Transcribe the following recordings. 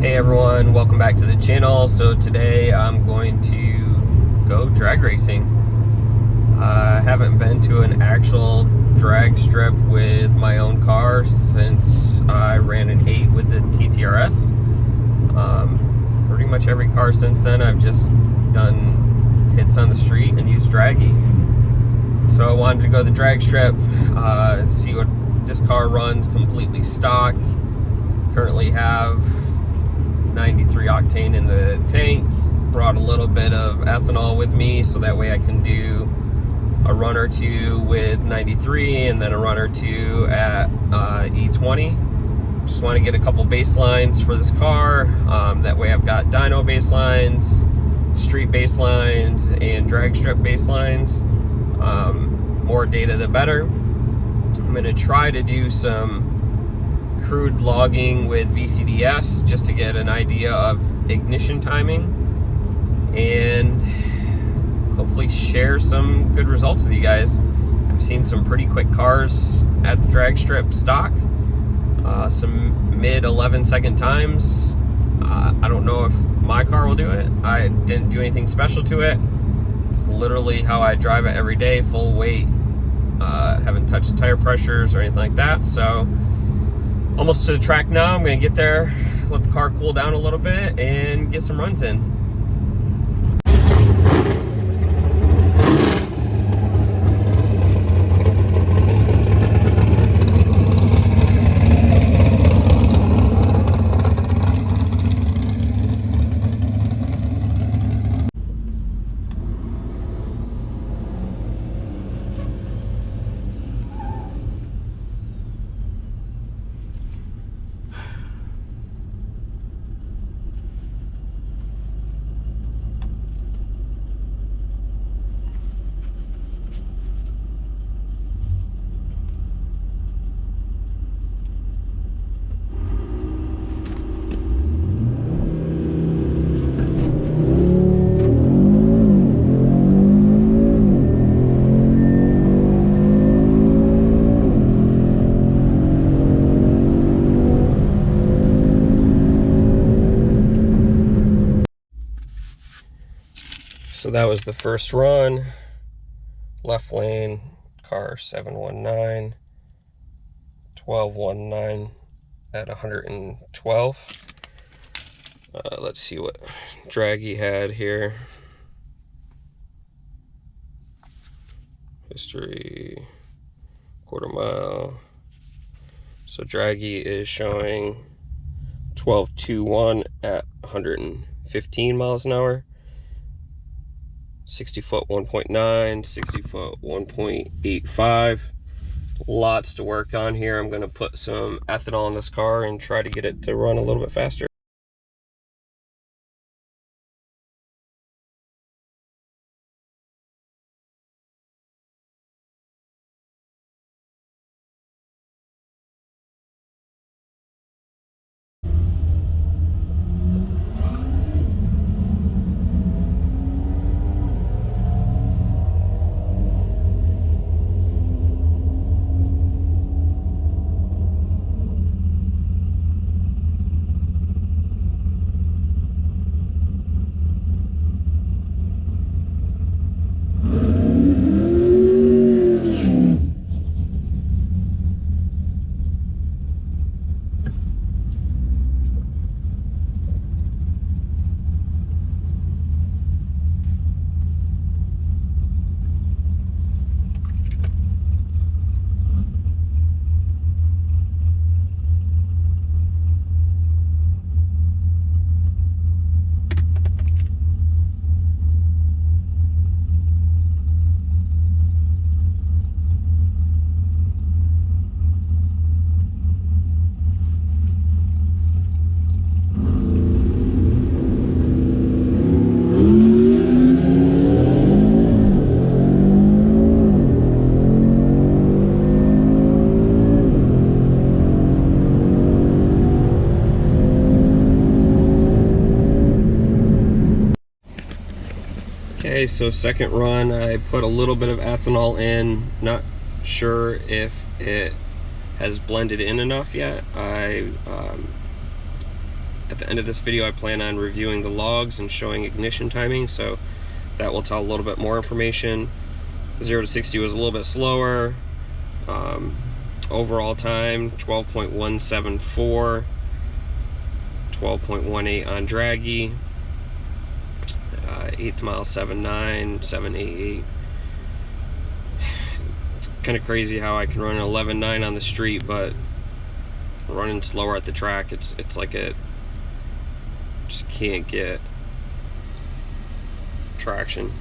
Hey everyone, welcome back to the channel. So today I'm going to go drag racing. I haven't been to an actual drag strip with my own car since I ran an 8 with the TTRS. Pretty much every car since then I've just done hits on the street and used draggy. So I wanted to go to the drag strip, see what this car runs completely stock. Currently have 93 octane in the tank. Brought a little bit of ethanol with me so that way I can do a run or two with 93 and then a run or two at E20. Just want to get a couple baselines for this car. That way I've got dyno baselines, street baselines, and drag strip baselines. More data the better. I'm going to try to do some crude logging with VCDS just to get an idea of ignition timing and hopefully share some good results with you guys. I've seen some pretty quick cars at the drag strip stock, some mid 11-second times. I don't know if my car will do it. I didn't do anything special to it. It's literally how I drive it every day, full weight. Haven't touched tire pressures or anything like that. So almost to the track now. I'm going to get there, let the car cool down a little bit, and get some runs in. So that was the first run. Left lane, car 719, 1219 at 112. Let's see what draggy had here. History, quarter mile. So draggy is showing 1221 at 115 miles an hour. 60 foot 1.9, 60 foot 1.85. Lots to work on here. I'm going to put some ethanol in this car and try to get it to run a little bit faster. Okay, so second run, I put a little bit of ethanol in. Not sure if it has blended in enough yet. I At the end of this video, I plan on reviewing the logs and showing ignition timing, so that will tell a little bit more information. 0 to 60 was a little bit slower. Overall time 12.174, 12.18 on draggy, 8th mile 7.9, 7.88. It's kind of crazy how I can run an 11.9 on the street, but running slower at the track, it's like it just can't get traction.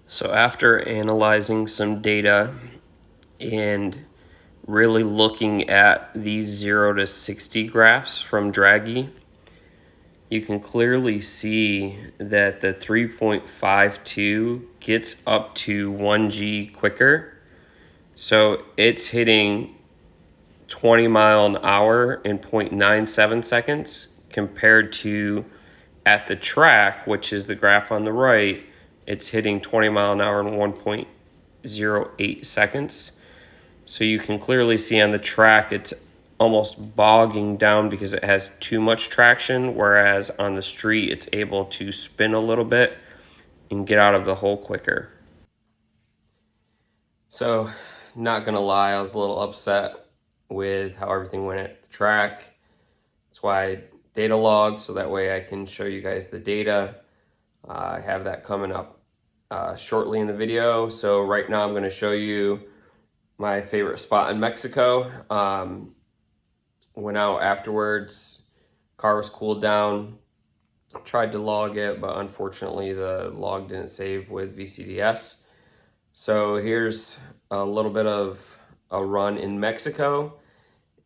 So after analyzing some data and really looking at these 0 to 60 graphs from Draggy, you can clearly see that the 3.52 gets up to 1G quicker. So it's hitting 20 mile an hour in 0.97 seconds compared to at the track, which is the graph on the right, it's hitting 20 mile an hour in 1.08 seconds. So you can clearly see on the track it's almost bogging down because it has too much traction, whereas on the street it's able to spin a little bit and get out of the hole quicker. So, not gonna lie, I was a little upset with how everything went at the track. That's why I data logged, so that way I can show you guys the data. I have that coming up shortly in the video. So right now I'm going to show you my favorite spot in Mexico. Went out afterwards, car was cooled down, tried to log it, but unfortunately the log didn't save with VCDS. So here's a little bit of a run in Mexico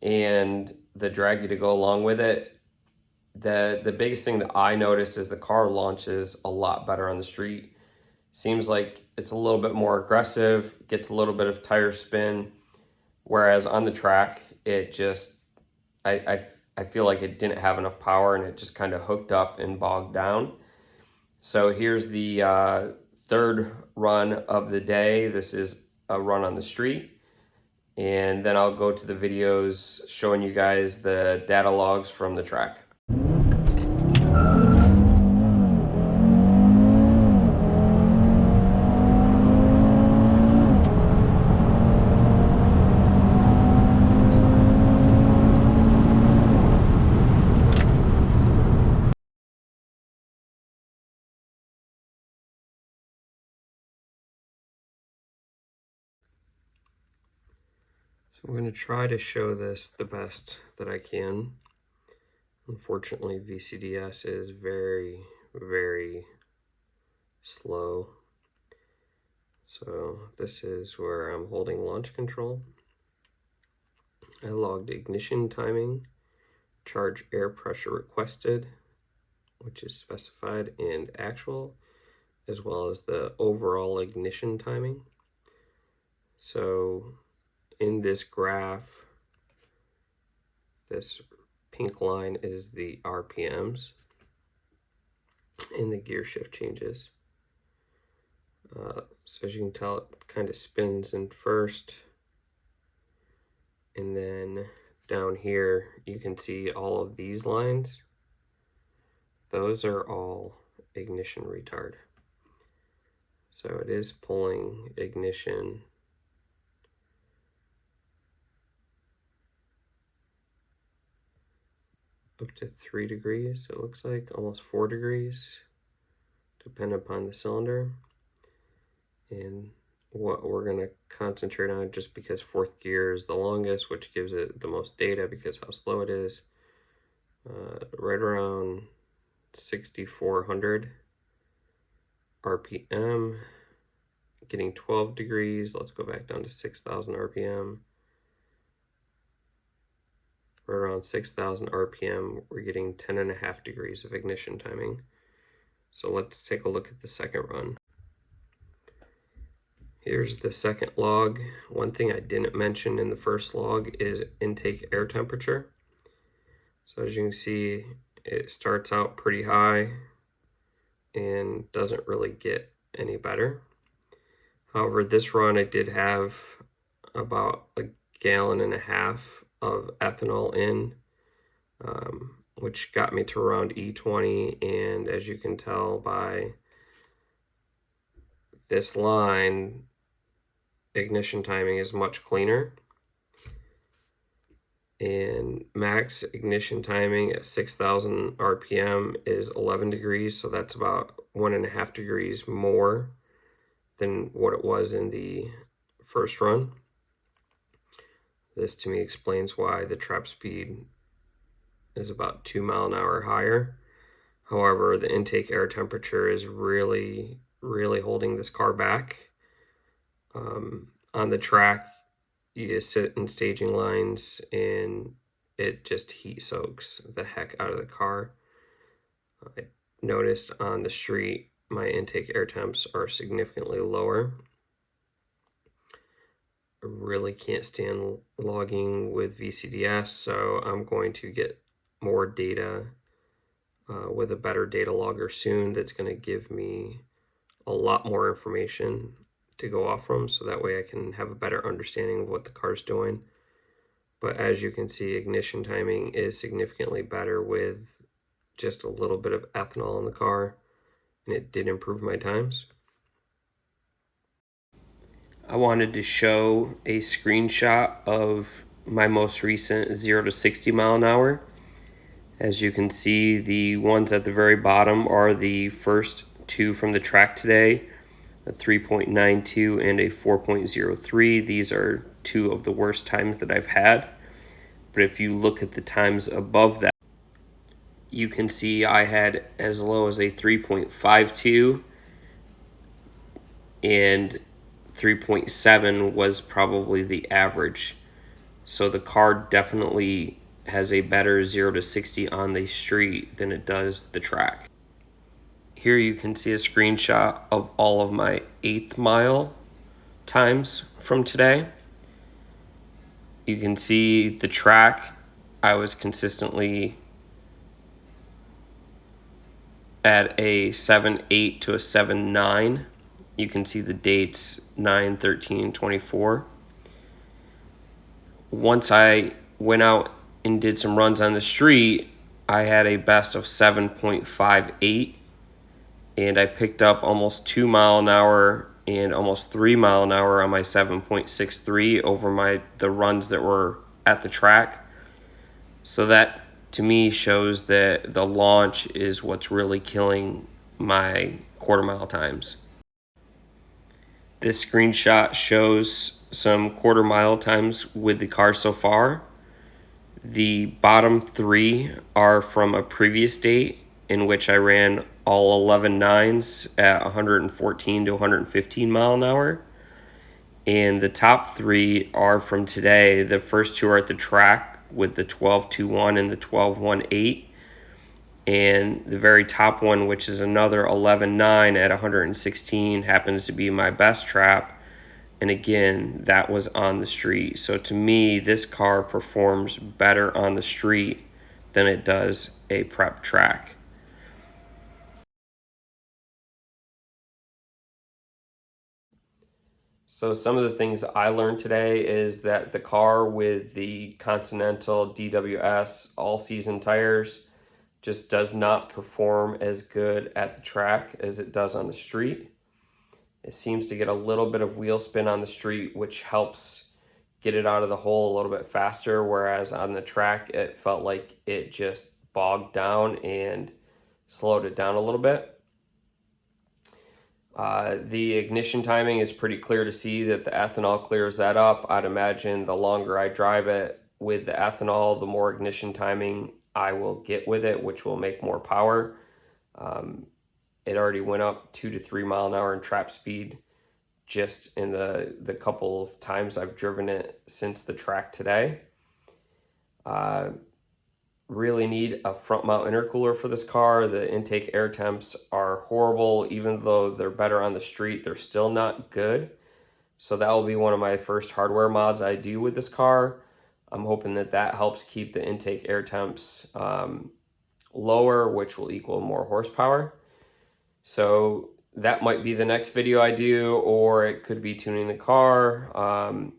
and the draggy to go along with it. The biggest thing that I notice is the car launches a lot better on the street. Seems like it's a little bit more aggressive, gets a little bit of tire spin, whereas on the track, it just, I feel like it didn't have enough power and it just kind of hooked up and bogged down. So here's the third run of the day. This is a run on the street. And then I'll go to the videos showing you guys the data logs from the track. So I'm going to try to show this the best that I can. Unfortunately, VCDS is very, very slow. So this is where I'm holding launch control. I logged ignition timing, charge air pressure requested, which is specified and actual, as well as the overall ignition timing. So in this graph, this pink line is the RPMs and the gear shift changes. So as you can tell, it kind of spins in first, and then down here you can see all of these lines. Those are all ignition retard. So it is pulling ignition up to 3 degrees, it looks like, almost 4 degrees, depending upon the cylinder. And what we're going to concentrate on, just because fourth gear is the longest, which gives it the most data because how slow it is, right around 6,400 RPM, getting 12 degrees. Let's go back down to 6,000 RPM. Right around 6,000 RPM, we're getting 10.5 degrees of ignition timing. So let's take a look at the second run. Here's the second log. One thing I didn't mention in the first log is intake air temperature. So as you can see, it starts out pretty high and doesn't really get any better. However, this run I did have about a gallon and a half of ethanol in, which got me to around E20. And as you can tell by this line, ignition timing is much cleaner. And max ignition timing at 6,000 RPM is 11 degrees, so that's about 1.5 degrees more than what it was in the first run. This to me explains why the trap speed is about 2 mile an hour higher. However, the intake air temperature is really holding this car back. On the track, you sit in staging lines and it just heat soaks the heck out of the car. I noticed on the street my intake air temps are significantly lower. I really can't stand logging with VCDS, so I'm going to get more data with a better data logger soon that's going to give me a lot more information to go off from, so that way I can have a better understanding of what the car's doing. But as you can see, ignition timing is significantly better with just a little bit of ethanol in the car, and it did improve my times. I wanted to show a screenshot of my most recent 0 to 60 mile an hour. As you can see, the ones at the very bottom are the first two from the track today, a 3.92 and a 4.03. These are two of the worst times that I've had. But if you look at the times above that, you can see I had as low as a 3.52, and 3.7 was probably the average. So the car definitely has a better 0 to 60 on the street than it does the track. Here you can see a screenshot of all of my 8th mile times from today. You can see the track. I was consistently at a 7.8 to a 7.9. You can see the dates 9, 13, 24. Once I went out and did some runs on the street, I had a best of 7.58, and I picked up almost 2 mile an hour and almost 3 mile an hour on my 7.63 over the runs that were at the track. So that to me shows that the launch is what's really killing my quarter mile times. This screenshot shows some quarter mile times with the car so far. The bottom three are from a previous date in which I ran all 11 nines at 114 to 115 mile an hour. And the top three are from today. The first two are at the track with the 12.21 and the 12.18. And the very top one, which is another 11.9 at 116, happens to be my best trap. And again, that was on the street. So to me, this car performs better on the street than it does a prep track. So some of the things I learned today is that the car with the Continental DWS all-season tires just does not perform as good at the track as it does on the street. It seems to get a little bit of wheel spin on the street, which helps get it out of the hole a little bit faster, whereas on the track, it felt like it just bogged down and slowed it down a little bit. The ignition timing is pretty clear to see that the ethanol clears that up. I'd imagine the longer I drive it with the ethanol, the more ignition timing I will get with it, which will make more power. It already went up 2 to 3 mile an hour in trap speed just in the couple of times I've driven it since the track today. Really need a front mount intercooler for this car. The intake air temps are horrible. Even though they're better on the street, they're still not good. So that will be one of my first hardware mods I do with this car. I'm hoping that that helps keep the intake air temps lower, which will equal more horsepower. So that might be the next video I do, or it could be tuning the car.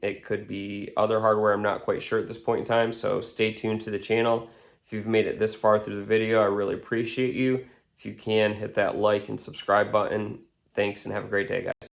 It could be other hardware. I'm not quite sure at this point in time. So stay tuned to the channel. If you've made it this far through the video, I really appreciate you. If you can, hit that like and subscribe button. Thanks and have a great day, guys.